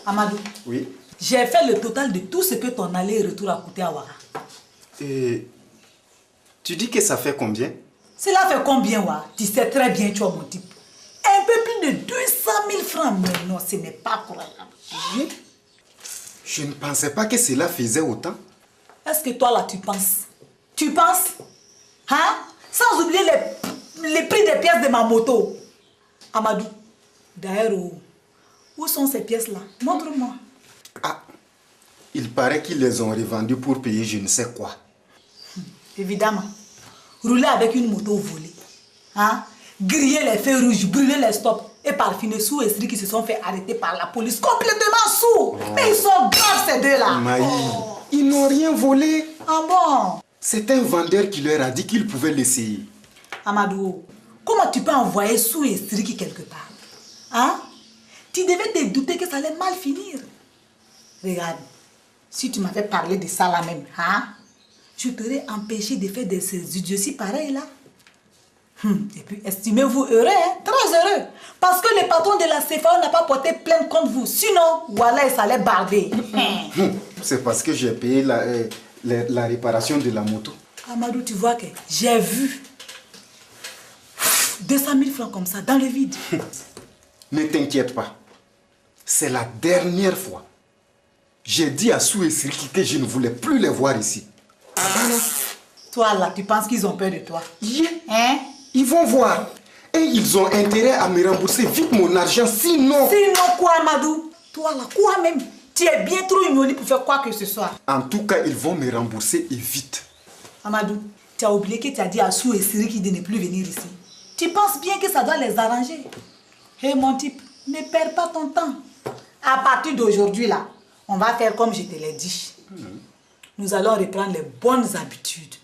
Amadou. Oui. J'ai fait le total de tout ce que ton aller et retour a coûté à Ouara. Et tu dis que ça fait combien? Cela fait combien, Ouara? Tu sais très bien, tu es mon type. Un peu plus de 200 000 francs. Mais non, ce n'est pas croyable. Je ne pensais pas que cela faisait autant. Est-ce que toi, là, tu penses? Tu penses? Hein? Sans oublier les prix des pièces de ma moto. Amadou, d'ailleurs, où sont ces pièces-là? Montre-moi. Ah, il paraît qu'ils les ont revendues pour payer je ne sais quoi. Évidemment. Rouler avec une moto volée. Hein? Griller les feux rouges, brûler les stops et parfiner sous esprits qui se sont fait arrêter par la police complètement sourds. Oh. Mais ils sont graves ces deux-là. Maï, ils n'ont rien volé. Ah bon? C'est un vendeur qui leur a dit qu'il pouvait l'essayer. Amadou, comment tu peux envoyer sous esprits quelque part? Hein? Tu devais te douter que ça allait mal finir. Regarde, si tu m'avais parlé de ça là même, hein? Je t'aurais empêché de faire de ces idioties pareilles là. Et puis, estimez-vous heureux, hein? Très heureux. Parce que le patron de la CFAO n'a pas porté plainte contre vous. Sinon, voilà, ça allait barder. C'est parce que j'ai payé la réparation de la moto. Amadou, tu vois que j'ai vu 200 000 francs comme ça, dans le vide. Ne t'inquiète pas. C'est la dernière fois. J'ai dit à Sou et Siriki que je ne voulais plus les voir ici. Toi là, tu penses qu'ils ont peur de toi? Yeah. Hein? Ils vont voir. Et ils ont intérêt à me rembourser vite mon argent, sinon... Sinon quoi, Amadou? Toi là, quoi même? Tu es bien trop ignoré pour faire quoi que ce soit. En tout cas, ils vont me rembourser et vite. Amadou, tu as oublié que tu as dit à Sou et Siriki de ne plus venir ici. Tu penses bien que ça doit les arranger? Hé mon type, ne perds pas ton temps. À partir d'aujourd'hui là, on va faire comme je te l'ai dit. Nous allons reprendre les bonnes habitudes.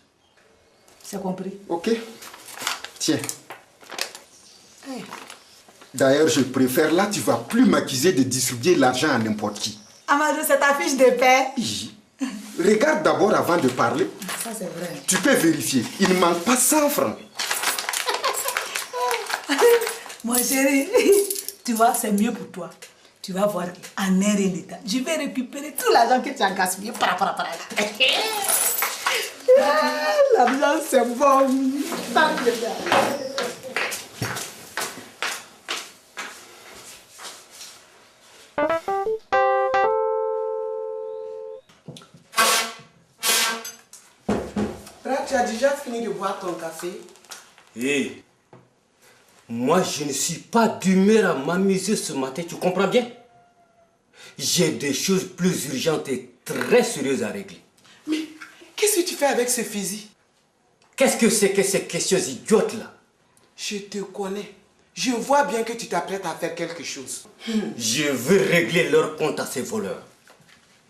C'est compris? Ok. Tiens. Hey. D'ailleurs, je préfère là, tu ne vas plus m'accuser de distribuer l'argent à n'importe qui. Amadou, c'est ta fiche de paix. Regarde d'abord avant de parler. Ça, c'est vrai. Tu peux vérifier. Il ne manque pas 100 francs. Mon chéri, tu vois, c'est mieux pour toi. Tu vas voir qu'en un rien d'état, je vais récupérer tout l'argent que tu as gaspillé. L'argent, c'est bon. Frère, tu as déjà fini de boire ton café? Hé, moi je ne suis pas d'humeur à m'amuser ce matin, tu comprends bien? J'ai des choses plus urgentes et très sérieuses à régler. Mais qu'est-ce que tu fais avec ce fusil? Qu'est-ce que c'est que ces questions idiotes là? Je te connais. Je vois bien que tu t'apprêtes à faire quelque chose. Je veux régler leur compte à ces voleurs.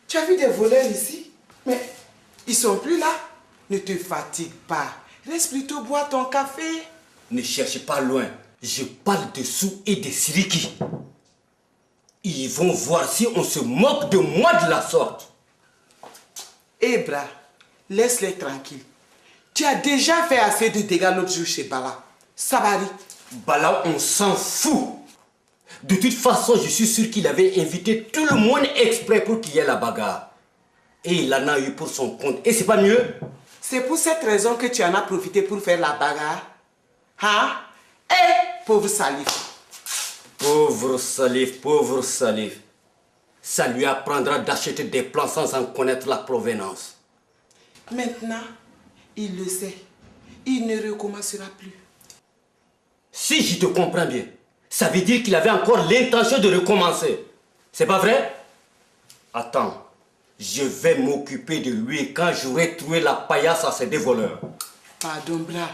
Tu as vu des voleurs ici? Mais ils sont plus là. Ne te fatigue pas. Reste plutôt boire ton café. Ne cherche pas loin. Je parle de Sou et de Siriki. Ils vont voir si on se moque de moi de la sorte. Eh Bra, laisse-les tranquilles. Tu as déjà fait assez de dégâts l'autre jour chez Bala. Sabari. Bala, on s'en fout. De toute façon, je suis sûr qu'il avait invité tout le monde exprès pour qu'il y ait la bagarre. Et il en a eu pour son compte. Et c'est pas mieux? C'est pour cette raison que tu en as profité pour faire la bagarre. Hein? Eh, pauvre Salif. Pauvre Salif, pauvre Salif. Ça lui apprendra d'acheter des plants sans en connaître la provenance. Maintenant, il le sait. Il ne recommencera plus. Si je te comprends bien, ça veut dire qu'il avait encore l'intention de recommencer. C'est pas vrai? Attends, je vais m'occuper de lui quand j'aurai trouvé la paillasse à ces deux voleurs. Pardon, Bra.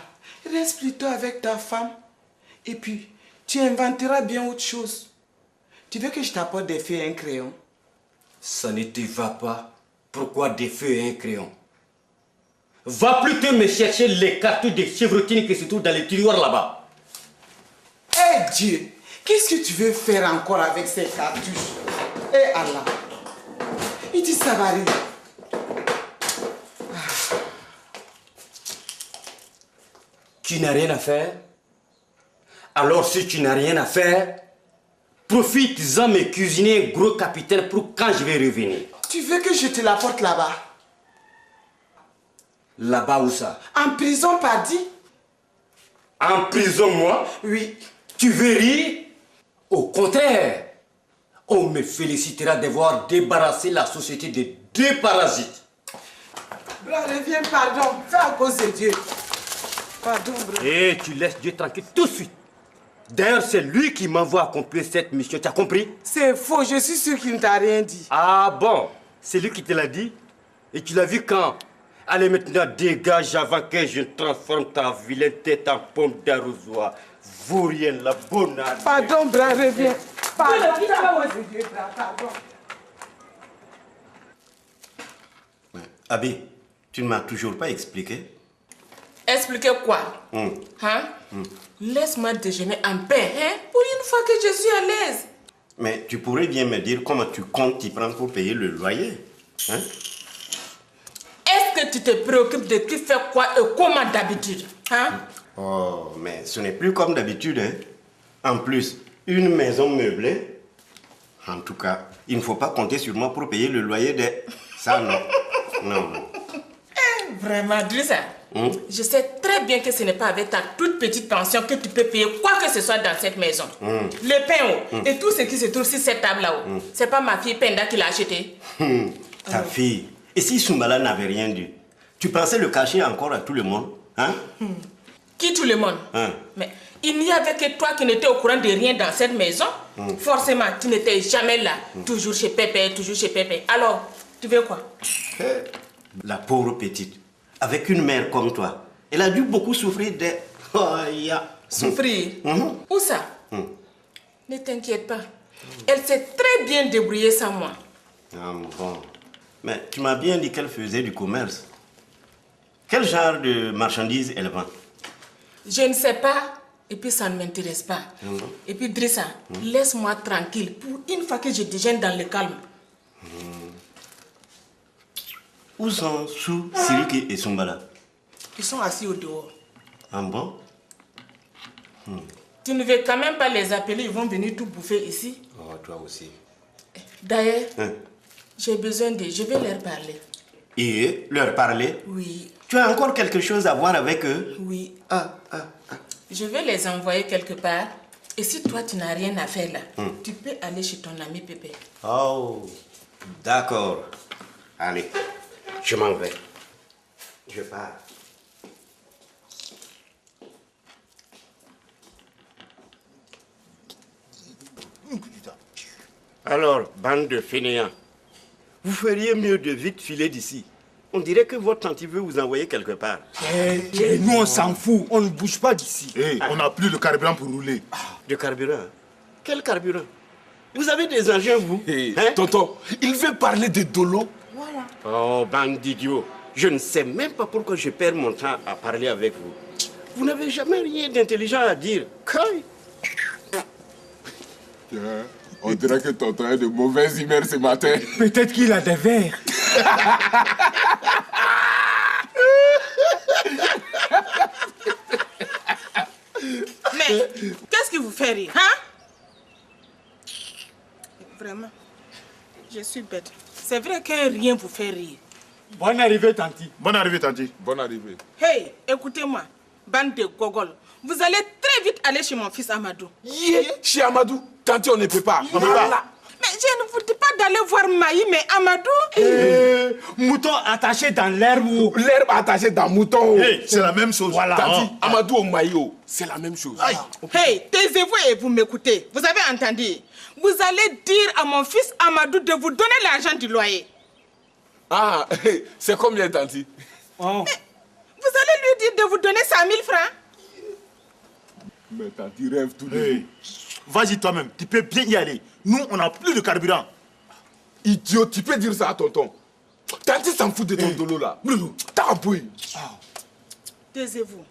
Reste plutôt avec ta femme. Et puis, tu inventeras bien autre chose. Tu veux que je t'apporte des feuilles et un crayon? Ça ne te va pas. Pourquoi des feuilles et un crayon? Va plutôt me chercher les cartouches de chevrotines qui se trouvent dans les tiroirs là-bas. Eh Dieu, qu'est-ce que tu veux faire encore avec ces cartouches? Eh Allah, il dit Sabari. Tu n'as rien à faire? Alors si tu n'as rien à faire, Profites-en me cuisiner un gros capitaine pour quand je vais revenir. Tu veux que je te l'apporte là-bas? Là-bas où ça? En prison, pas dit? En prison, moi? Oui. Tu veux rire? Au contraire, on me félicitera d'avoir débarrassé la société de 2 parasites. Bra, reviens, pardon. Fais à cause de Dieu. Pardon, bro. Et tu laisses Dieu tranquille tout de suite. D'ailleurs, c'est lui qui m'envoie accomplir cette mission. Tu as compris? C'est faux, je suis sûr qu'il ne t'a rien dit. Ah bon? C'est lui qui te l'a dit? Et tu l'as vu quand? Allez maintenant, dégage avant que je transforme ta vilaine tête en pomme d'arrosoir. Vaurien, la bonne âme. Pardon, Bra, reviens. Pardon, fais à cause de Dieu, Bra, pardon. Abi, tu ne m'as toujours pas expliqué. Expliquer quoi? Hein? Laisse-moi déjeuner en paix, hein? Pour une fois que je suis à l'aise. Mais tu pourrais bien me dire comment tu comptes t'y prendre pour payer le loyer. Hein? Est-ce que tu te préoccupes de qui fait quoi et comment d'habitude? Hein? Oh, mais ce n'est plus comme d'habitude. Hein? En plus, une maison meublée. En tout cas, il ne faut pas compter sur moi pour payer le loyer des... Ça, non. Non. Vraiment, Drissa, je sais très bien que ce n'est pas avec ta toute petite pension que tu peux payer quoi que ce soit dans cette maison. Le pain et tout ce qui se trouve sur cette table là-haut, c'est pas ma fille Penda qui l'a acheté. Ta fille. Et si Soumbala n'avait rien dit, tu pensais le cacher encore à tout le monde? Hein? Qui tout le monde? Mais il n'y avait que toi qui n'étais au courant de rien dans cette maison. Forcément, tu n'étais jamais là. Toujours chez Pépé, toujours chez Pépé. Alors, tu veux quoi? La pauvre petite, avec une mère comme toi, elle a dû beaucoup souffrir de... Oh, Souffrir? Où ça? Ne t'inquiète pas. Elle s'est très bien débrouillée sans moi. Ah bon. Mais tu m'as bien dit qu'elle faisait du commerce. Quel genre de marchandises elle vend? Je ne sais pas. Et puis ça ne m'intéresse pas. Et puis Drissa, laisse-moi tranquille pour une fois que je déjeune dans le calme. Où sont Sou, Siriki et Soumbala? Ils sont assis au dehors. Ah bon? Tu ne veux quand même pas les appeler, ils vont venir tout bouffer ici. Oh, toi aussi. D'ailleurs, j'ai besoin d'eux, je vais leur parler. Et leur parler? Oui. Tu as encore quelque chose à voir avec eux? Oui. Je vais les envoyer quelque part. Et si toi, tu n'as rien à faire là, tu peux aller chez ton ami Pépé. Oh, d'accord. Allez, je m'en vais. Je pars. Alors, bande de fainéants, vous feriez mieux de vite filer d'ici. On dirait que votre tante veut vous envoyer quelque part. Nous, on s'en fout. On ne bouge pas d'ici. On n'a plus de carburant pour rouler. Du carburant? Quel carburant? Vous avez des engins, vous? Tonton, il veut parler de Dolo. Oh, bande d'idiots. Je ne sais même pas pourquoi je perds mon temps à parler avec vous. Vous n'avez jamais rien d'intelligent à dire. Kai. On dirait que tonton est de mauvaise humeur ce matin. Peut-être qu'il a des verres. Mais, qu'est-ce qui vous fait rire, hein? Vraiment, je suis bête. C'est vrai qu'un rien vous fait rire. Bonne arrivée, tanti. Bonne arrivée, Tanti. Bonne arrivée. Hey, écoutez-moi, bande de gogol. Vous allez très vite aller chez mon fils Amadou. Chez Amadou, Tanti, on ne peut pas. On ne peut pas. Mais je ne vous dis pas d'aller voir Maï, mais Amadou... Mouton attaché dans l'herbe. L'herbe attachée dans mouton. C'est la même chose. Voilà. Tanti, Amadou au maillot, c'est la même chose. Hey, taisez-vous et vous m'écoutez. Vous avez entendu? Vous allez dire à mon fils Amadou de vous donner l'argent du loyer. Ah, c'est combien, Tanti? Vous allez lui dire de vous donner 100 000 francs. Mais Tanti rêve tout de suite. Vas-y toi-même, tu peux bien y aller. Nous, on n'a plus de carburant. Idiot, tu peux dire ça à tonton. Tanti s'en fout de ton Dolo là. T'as un pouille. Taisez-vous.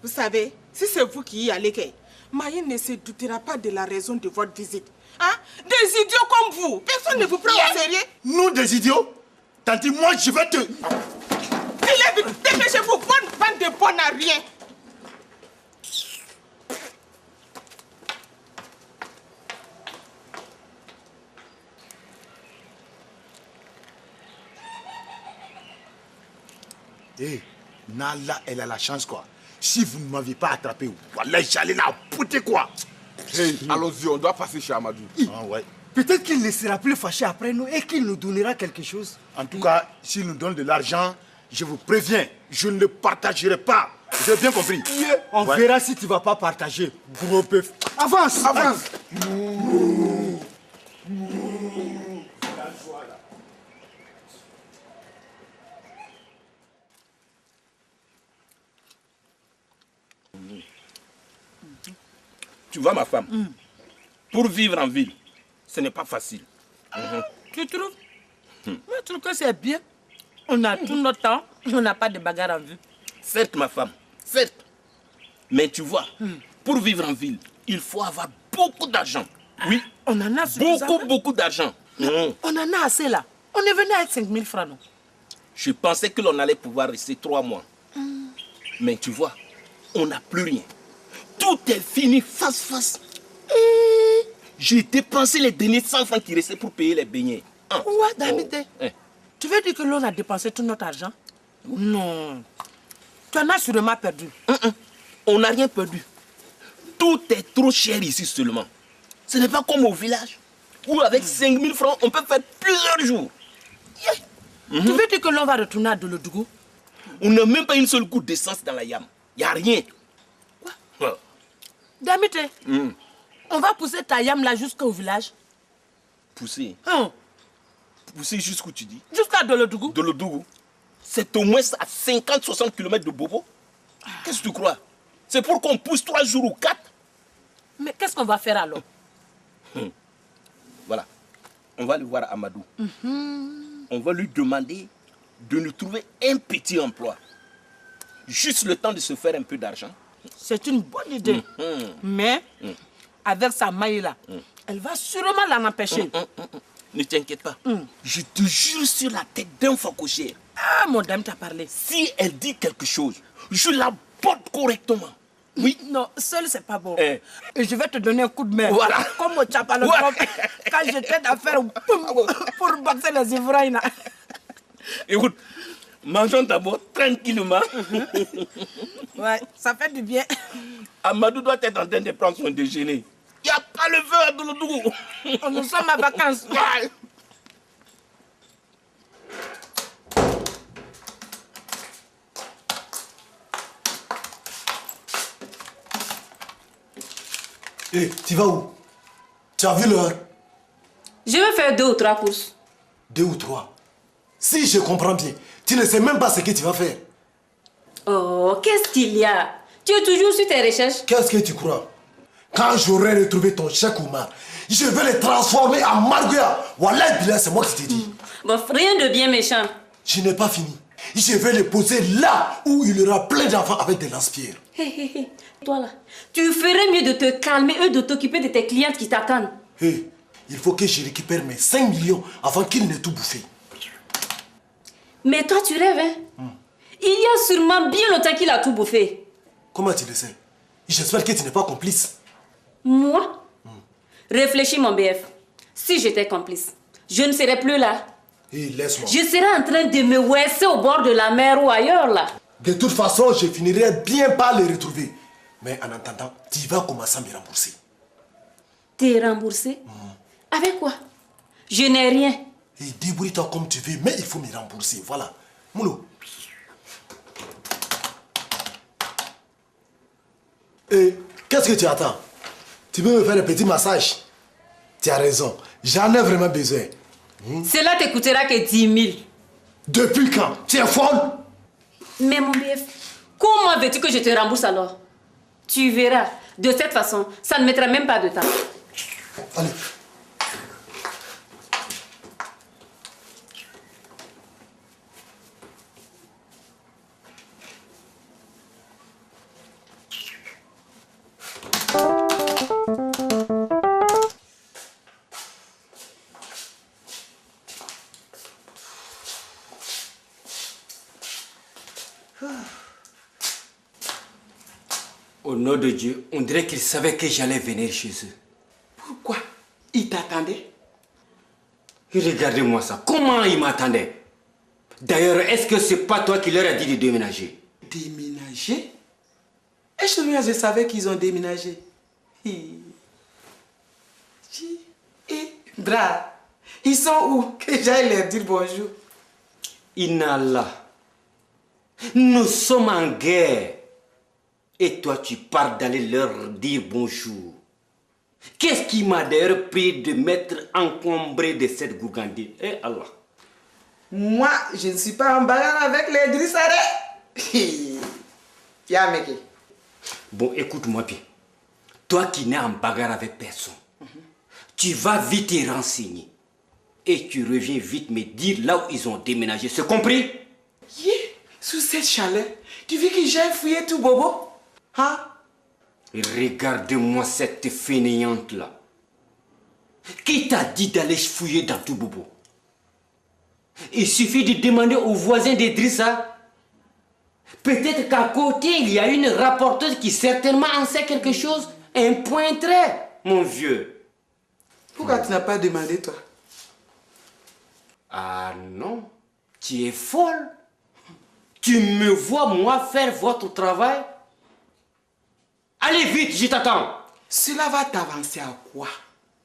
Vous savez, si c'est vous qui y allez, Maï ne se doutera pas de la raison de votre visite. Hein? Des idiots comme vous, personne ne vous prend au sérieux. Nous, des idiots? Tanti, moi, je vais te... Filez vite, dépêchez-vous, bonne bande de bonnes à rien. Eh, Nala, elle a la chance quoi. Si vous ne m'aviez pas attrapé, voilà, j'allais la pouter quoi. Hey, allons-y, on doit passer chez Amadou. Ah ouais. Peut-être qu'il ne sera plus fâché après nous et qu'il nous donnera quelque chose. En tout cas, s'il nous donne de l'argent, je vous préviens, je ne le partagerai pas. Vous avez bien compris? On verra si tu ne vas pas partager. Gros peu. Avance, avance. Tu vois ma femme, pour vivre en ville, ce n'est pas facile. Tu trouves? Moi, je trouve que c'est bien. On a tout notre temps, on n'a pas de bagarre en vue. Certes, ma femme, certes. Mais tu vois, pour vivre en ville, il faut avoir beaucoup d'argent. Oui, On en a suffisamment. beaucoup d'argent. On en a assez là. On est venu avec 5 000 francs, non? Je pensais que l'on allait pouvoir rester 3 mois. Mais tu vois, on n'a plus rien. Tout est fini face. J'ai dépensé les derniers 100 francs qui restaient pour payer les beignets. Ouais, Damité. Tu veux dire que l'on a dépensé tout notre argent? Non. Tu en as sûrement perdu. On n'a rien perdu. Tout est trop cher ici seulement. Ce n'est pas comme au village, où avec 5 000 francs, on peut faire plusieurs jours. Tu veux dire que l'on va retourner à Dolodougou? On n'a même pas une seule goutte d'essence dans la yam. Il n'y a rien. Quoi? Damité, on va pousser ta yam là jusqu'au village. Pousser. Pousser jusqu'où tu dis? Jusqu'à Dolodougou. De l'Odougou. C'est au moins à 50-60 km de Bobo. Qu'est-ce que tu crois? C'est pour qu'on pousse 3 jours ou 4? Mais qu'est-ce qu'on va faire alors? Voilà. On va aller voir Amadou. On va lui demander de nous trouver un petit emploi. Juste le temps de se faire un peu d'argent. C'est une bonne idée. Mais, avec sa maille là, elle va sûrement l'en empêcher. Ne t'inquiète pas. Je te jure sur la tête d'un facochère. Ah, mon dame t'a parlé. Si elle dit quelque chose, je la porte correctement. Oui. Non, seul c'est pas bon. Eh. Et je vais te donner un coup de main. Voilà. Comme au Tchapalotron, quand je t'aide à faire pour boxer les ivrognes. Écoute, mangeons d'abord tranquillement. Ouais, ça fait du bien. Amadou doit être en train de prendre son déjeuner. Il n'y a pas le feu à Dolodougou. Nous sommes en vacances. Ouais. Hé, tu vas où? Tu as vu l'heure? Je vais faire 2 ou 3 courses. 2 ou 3. Si je comprends bien, tu ne sais même pas ce que tu vas faire. Oh, qu'est-ce qu'il y a? Tu es toujours sur tes recherches? Qu'est-ce que tu crois? Quand j'aurai retrouvé ton chèque Oumar, je vais le transformer en Marguerite. Voilà, Bilal, c'est moi qui t'ai dit. Bon, rien de bien méchant. Je n'ai pas fini. Je vais le poser là où il y aura plein d'enfants avec des lance-pierres. Hé. Toi là, tu ferais mieux de te calmer et de t'occuper de tes clientes qui t'attendent. Hé, il faut que je récupère mes 5 millions avant qu'il n'ait tout bouffé. Mais toi, tu rêves, hein? Il y a sûrement bien longtemps qu'il a tout bouffé. Comment tu le sais? J'espère que tu n'es pas complice. Moi? Réfléchis, mon BF. Si j'étais complice, je ne serais plus là. Hé, laisse-moi. Je serais en train de me ouesser au bord de la mer ou ailleurs, là. De toute façon, je finirai bien par les retrouver. Mais en attendant, tu vas commencer à me rembourser. T'es remboursé? Avec quoi? Je n'ai rien. Et débrouille-toi comme tu veux, mais il faut me rembourser. Voilà. Moulou. Et qu'est-ce que tu attends? Tu peux me faire un petit massage? Tu as raison. J'en ai vraiment besoin. Cela te coûtera que 10 000. Depuis quand? Tu es folle? Mais mon BF, comment veux-tu que je te rembourse alors? Tu verras. De cette façon, ça ne mettra même pas de temps. Allez. Au nom de Dieu, on dirait qu'ils savaient que j'allais venir chez eux. Pourquoi? Ils t'attendaient? Regardez-moi ça. Comment ils m'attendaient? D'ailleurs, est-ce que c'est pas toi qui leur as dit de déménager? Déménager? Est-ce que je savais qu'ils ont déménagé? Bra, ils sont où? Que j'aille leur dire bonjour. Inallah. Nous sommes en guerre. Et toi, tu pars d'aller leur dire bonjour. Qu'est-ce qui m'a d'ailleurs pris de m'être encombré de cette gougandine? Eh Allah. Moi, je ne suis pas en bagarre avec les Drissare. Ya mec. Bon, écoute-moi bien. Toi qui n'es en bagarre avec personne, tu vas vite te renseigner. Et tu reviens vite me dire là où ils ont déménagé. C'est compris? Sous cette chaleur, tu veux que j'aille fouiller tout bobo? Hein? Regarde-moi cette fainéante-là. Qui t'a dit d'aller fouiller dans tout bobo? Il suffit de demander aux voisins d'Idrissa. Peut-être qu'à côté, il y a une rapporteuse qui certainement en sait quelque chose. Un point trait, mon vieux. Pourquoi tu n'as pas demandé, toi? Ah non, tu es folle. Tu me vois, moi, faire votre travail? Allez vite, je t'attends. Cela va t'avancer à quoi?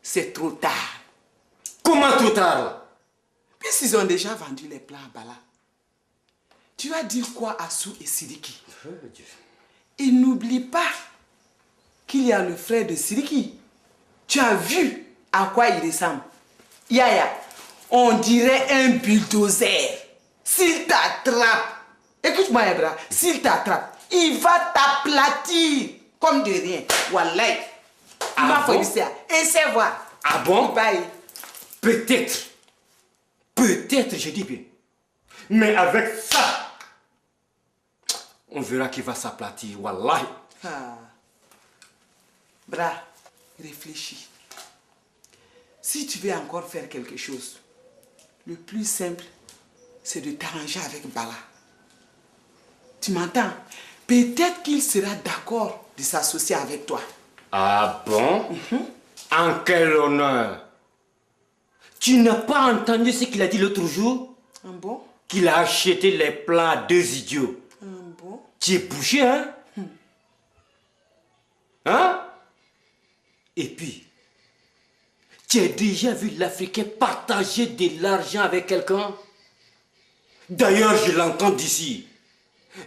C'est trop tard. Comment trop tard? Puisqu'ils ont déjà vendu les plans à Bala. Tu vas dire quoi à Sou et Sidiki? Et n'oublie pas qu'il y a le frère de Sidiki. Tu as vu à quoi il ressemble? Yaya, on dirait un bulldozer. S'il t'attrape, écoute-moi Ebra, s'il t'attrape, il va t'aplatir comme de rien. Wallahi. Il m'a fait ça. Essaie voir. Ah bon? Bye. Peut-être. Peut-être, je dis bien. Mais avec ça, on verra qu'il va s'aplatir. Wallahi. Ah. Bra, réfléchis. Si tu veux encore faire quelque chose, le plus simple, c'est de t'arranger avec Bala. Tu m'entends? Peut-être qu'il sera d'accord de s'associer avec toi. Ah bon? En quel honneur? Tu n'as pas entendu ce qu'il a dit l'autre jour? Un bon? Qu'il a acheté les plans à 2 idiots. Un bon? Tu es bouché, hein? Hein? Et puis, tu as déjà vu l'Africain partager de l'argent avec quelqu'un? D'ailleurs, je l'entends d'ici.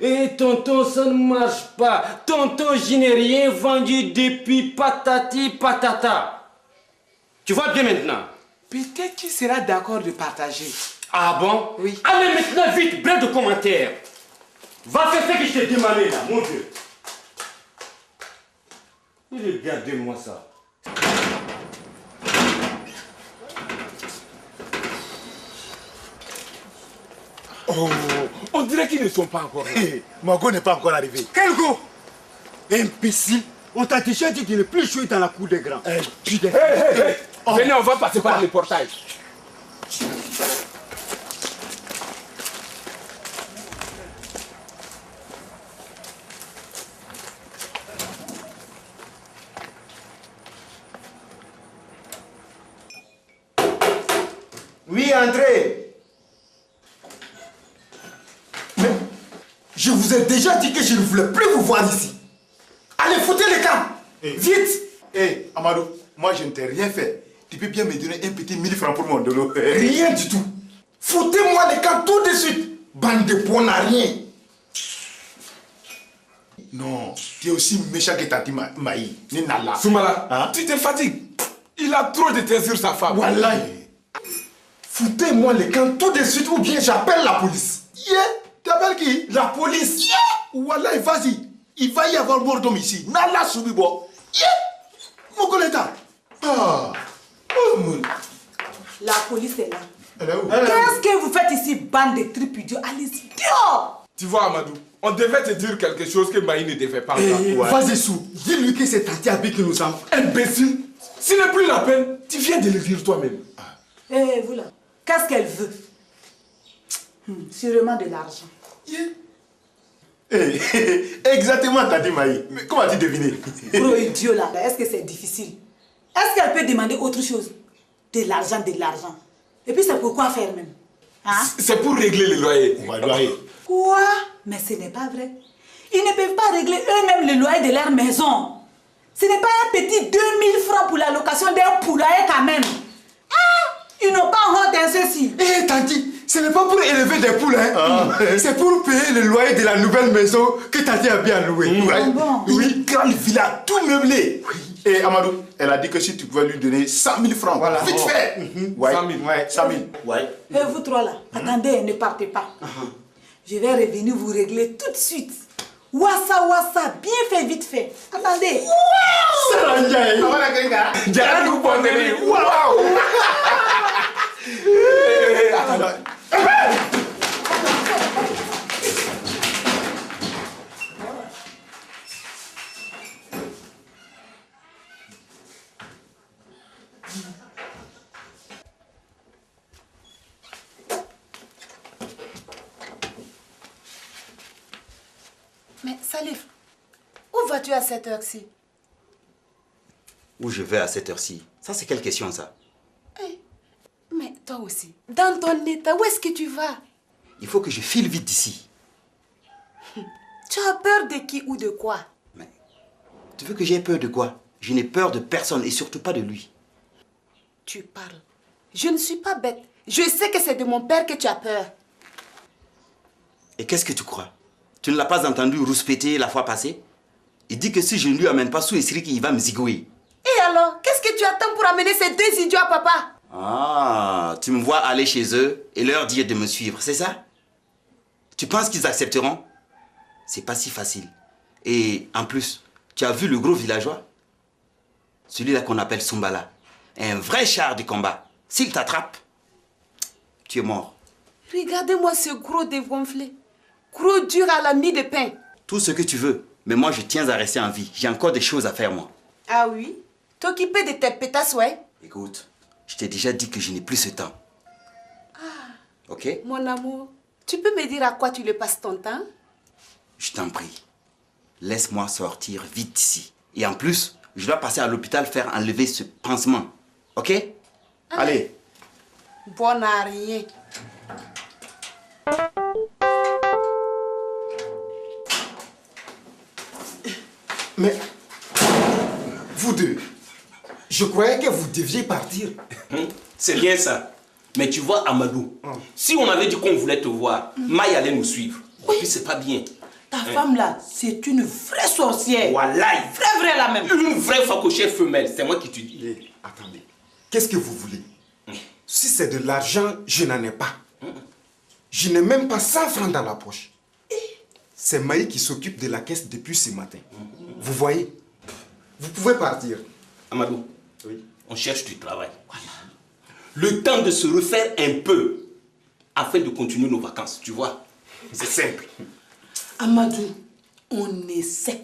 Et tonton, ça ne marche pas. Tonton, je n'ai rien vendu depuis patati patata. Tu vois bien maintenant? Peut-être qu'il sera d'accord de partager. Ah bon? Oui. Allez maintenant vite, plein de commentaires. Va faire ce que je t'ai demandé là, mon Dieu. Regardez-moi ça. Oh, on dirait qu'ils ne sont pas encore là. Mago n'est pas encore arrivé. Quel go? Imbécile. On t'a déjà dit de ne plus jouer dans la cour des grands. Venez, on va passer par le portail. Oui, entrez. Mais je vous ai déjà dit que je ne voulais plus vous voir ici. Allez, foutez les camps. Vite. Amadou, moi je ne t'ai rien fait. Tu peux bien me donner un petit 1000 francs pour mon dolo. Rien du tout. Foutez-moi les camps tout de suite. Bande de bons à rien. Non, tu es aussi méchant que Tati Maï. Ni Nala. Soumala, Hein? tu te fatigues. Il a trop de tête sur sa femme. Wallahi. Foutez-moi les camps tout de suite ou bien j'appelle la police. Tu appelles qui? La police. Wallahi, vas-y. Il va y avoir mort d'homme ici. Nala Soubibo. Mon colléta. Ah. Oh, mon. La police est là. Elle est où? Qu'est-ce que vous faites ici, bande de tripudios? Allez-y, dehors! Tu vois, Amadou, on devait te dire quelque chose que Maï ne devait pas faire. Vas-y, Sou. Dis-lui que c'est Tati Abi qui nous envoie. Imbécile! Ce n'est plus la peine, tu viens de le dire toi-même. Eh, vous là, qu'est-ce qu'elle veut? Sûrement de l'argent. Exactement, Tati Maï. Mais comment as-tu deviné? Gros idiot là, est-ce que c'est difficile? Est-ce qu'elle peut demander autre chose? De l'argent, de l'argent. Et puis c'est pourquoi faire même? Hein? C'est pour régler le loyer. Quoi? Mais ce n'est pas vrai. Ils ne peuvent pas régler eux-mêmes le loyer de leur maison. Ce n'est pas un petit 2000 francs pour la location d'un poulailler quand même. Ah! Ils n'ont pas honte en ceci. Eh, Tanti, ce n'est pas pour élever des poules, hein. C'est pour payer le loyer de la nouvelle maison que Tanti a bien louée. Bon. Une grande villa tout meublée. Et Amadou, elle a dit que si tu pouvais lui donner 100 000 francs, Voilà. vite fait. Ouais. 100 000. Ouais, 100 000. Ouais. Et vous trois là, attendez, ne partez pas. Je vais revenir vous régler tout de suite. Wassa, bien fait, vite fait. Attendez. Mais Salif, où vas-tu à cette heure-ci? Où je vais à cette heure-ci? Ça, c'est quelle question, ça? Hey, mais toi aussi, dans ton état, où est-ce que tu vas? Il faut que je file vite d'ici. Tu as peur de qui ou de quoi? Mais tu veux que j'aie peur de quoi? Je n'ai peur de personne et surtout pas de lui. Tu parles. Je ne suis pas bête. Je sais que c'est de mon père que tu as peur. Et qu'est-ce que tu crois? Tu ne l'as pas entendu rouspéter la fois passée? Il dit que si je ne lui amène pas sous Esriki, il va me zigouiller. Et alors, qu'est-ce que tu attends pour amener ces deux idiots à papa? Ah, tu me vois aller chez eux et leur dire de me suivre, c'est ça? Tu penses qu'ils accepteront? C'est pas si facile. Et en plus, tu as vu le gros villageois? Celui-là qu'on appelle Sumbala. Un vrai char de combat. S'il t'attrape, tu es mort. Regardez-moi ce gros dégonflé. Gros dur à la mie de pain. Tout ce que tu veux, mais moi je tiens à rester en vie. J'ai encore des choses à faire, moi. Ah oui? T'occuper de tes pétasses, ouais? Écoute, je t'ai déjà dit que je n'ai plus ce temps. Ah. Ok? Mon amour, tu peux me dire à quoi tu le passes ton temps? Je t'en prie. Laisse-moi sortir vite d'ici. Et en plus, je dois passer à l'hôpital faire enlever ce pansement. Ok? Allez. Bon à rien. Mais, vous deux, je croyais que vous deviez partir. C'est bien ça. Mais tu vois, Amadou, si on avait dit qu'on voulait te voir, Maï allait nous suivre. Et puis c'est pas bien. Ta femme là, c'est une vraie sorcière. Voilà. Vraie la même. Une vraie facochère femelle, c'est moi qui te dis. Et, attendez, qu'est-ce que vous voulez? Si c'est de l'argent, je n'en ai pas. Je n'ai même pas 100 francs dans la poche. C'est Maï qui s'occupe de la caisse depuis ce matin. Vous voyez? Vous pouvez partir. Amadou, on cherche du travail. Le temps de se refaire un peu afin de continuer nos vacances, tu vois. C'est simple. Amadou, on est sec.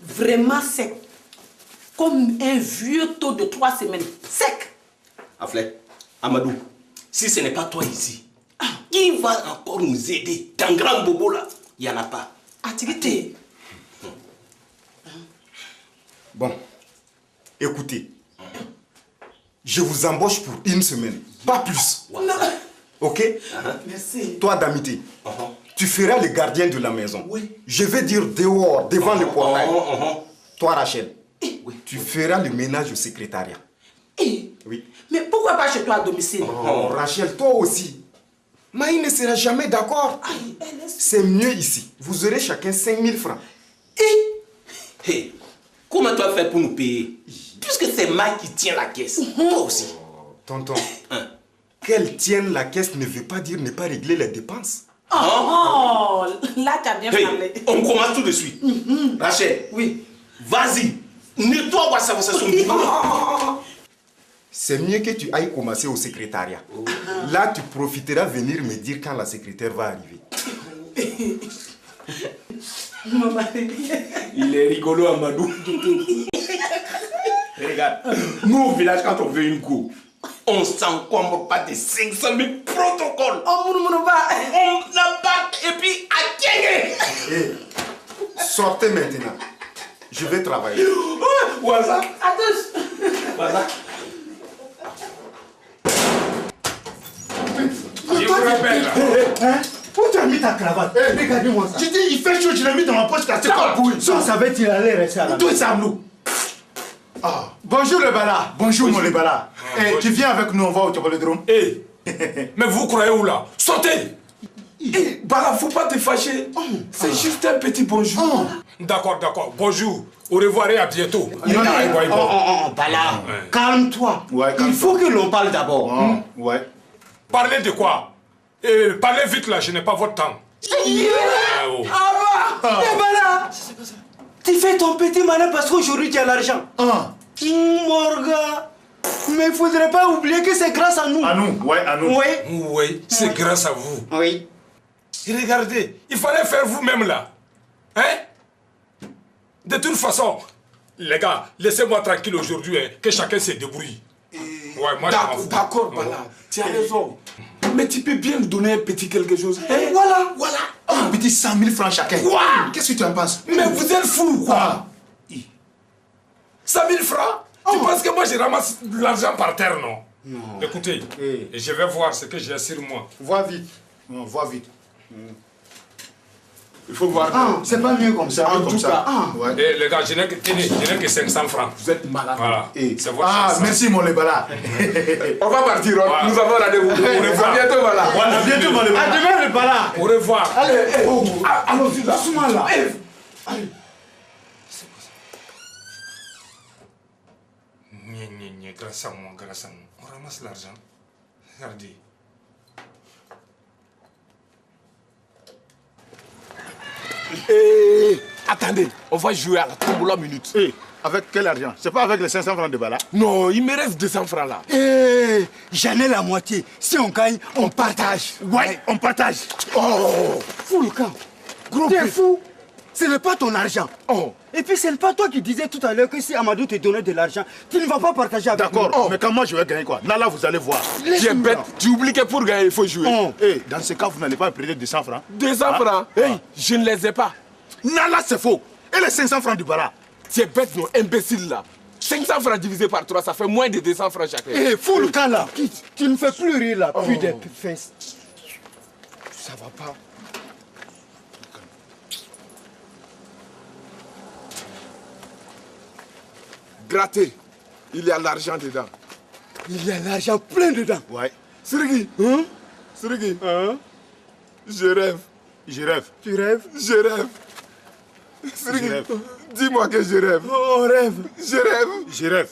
Vraiment sec. Comme un vieux taux de 3 semaines. Sec. Aflek, Amadou, si ce n'est pas toi ici, qui va encore nous aider? Dans grand bobo là, il n'y en a pas. Activité. Bon, écoutez. Je vous embauche pour 1 semaine, pas plus. Ok? Merci. Toi, Damité, tu feras le gardien de la maison. Je vais dire dehors, devant le portail. Toi, Rachel, tu feras le ménage au secrétariat. Oui. Mais pourquoi pas chez toi à domicile? Rachel, toi aussi. Maï ne sera jamais d'accord. C'est mieux ici. Vous aurez chacun 5 000 francs. Hey, comment tu as fait pour nous payer? Puisque c'est Maï qui tient la caisse. Toi aussi. Tonton, qu'elle tienne la caisse ne veut pas dire ne pas régler les dépenses. Oh, là tu as bien parlé. On commence tout de suite. Rachel, vas-y, nettoie quoi ça son bureau. C'est mieux que tu ailles commencer au secrétariat. Là, tu profiteras venir me dire quand la secrétaire va arriver. Il est rigolo, Amadou. Regarde, nous au village, quand on veut une go, on s'encombre pas de 500 000 protocoles. On n'a pas et puis à Tiengue. Sortez maintenant. Je vais travailler. Waza. À tous. Waza. Toi, Où tu as mis ta cravate? Regardez-moi ça. Tu dis, il fait chaud, je l'ai mis dans ma poche, c'est quoi? Si on savait qu'il allait rester à la maison. D'où ça, nous? Bonjour le Bala. Bonjour mon Bala. Tu viens avec nous, on va au Tchabalodrome. Mais vous croyez où là? Sortez! Bala, faut pas te fâcher. C'est juste un petit bonjour. D'accord, d'accord. Bonjour. Au revoir et à bientôt. Bala, calme-toi. Il faut que l'on parle d'abord. Ouais. Parlez de quoi? Parlez vite là, je n'ai pas votre temps. Bala, tu fais ton petit malin parce qu'aujourd'hui tu as l'argent. Morga. Mais il ne faudrait pas oublier que c'est grâce à nous. À nous, ouais, à nous. Oui, c'est grâce à vous. Oui. Regardez, il fallait faire vous-même là. Hein? De toute façon, les gars, laissez-moi tranquille aujourd'hui, hein, que chacun se débrouille. Ouais, moi d'accord, Bala, tu as raison. Mais tu peux bien nous donner un petit quelque chose. Voilà. Un petit 100 000 francs chacun. Qu'est-ce que tu en penses? Mais vous êtes fou, quoi? 100 000 francs? Tu penses que moi je ramasse l'argent par terre, non? Non. Écoutez, je vais voir ce que j'ai sur moi. Vois vite. Vois vite. Il faut voir. C'est pas mieux comme ça. En tout cas. Et les gars, je n'ai que 500 francs. Vous êtes malade. Voilà. C'est votre chance. Merci mon Lebala. On va partir. Nous avons rendez-vous. Au revoir. À bientôt, Bala. À bientôt, mon Lebala. À demain, Lebala. Au revoir. Allez, allons-y là. Doucement là. Allez. Grâce à moi. On ramasse l'argent. Regardez. Attendez, on va jouer à la tombola minute. Avec quel argent? C'est pas avec les 500 francs de Bala? Non, il me reste 200 francs là. J'en ai la moitié. Si on gagne, on partage. Ouais, on partage. Fou le camp. T'es fou. Ce n'est pas ton argent. Et puis ce n'est pas toi qui disais tout à l'heure que si Amadou te donnait de l'argent, tu ne vas pas partager avec nous. D'accord, mais quand moi je vais gagner quoi? Là, vous allez voir. Tu es bête, tu oublies que pour gagner, il faut jouer. Dans ce cas, vous n'allez pas me prêter 200 francs. 200 francs? Je ne les ai pas. Là, c'est faux. Et les 500 francs du Bala? Tu es bête, non, imbécile là. 500 francs divisé par 3, ça fait moins de 200 francs chacun. Fou le camp là. Tu ne fais plus rire là, plus des fesses. Ça va pas. Gratter, il y a l'argent dedans. Il y a l'argent plein dedans. Ouais. Sirigi, Sirigi, je rêve. Je rêve. Tu rêves? Je rêve. Sirigi, dis-moi que je rêve. On rêve. Je rêve. Je rêve.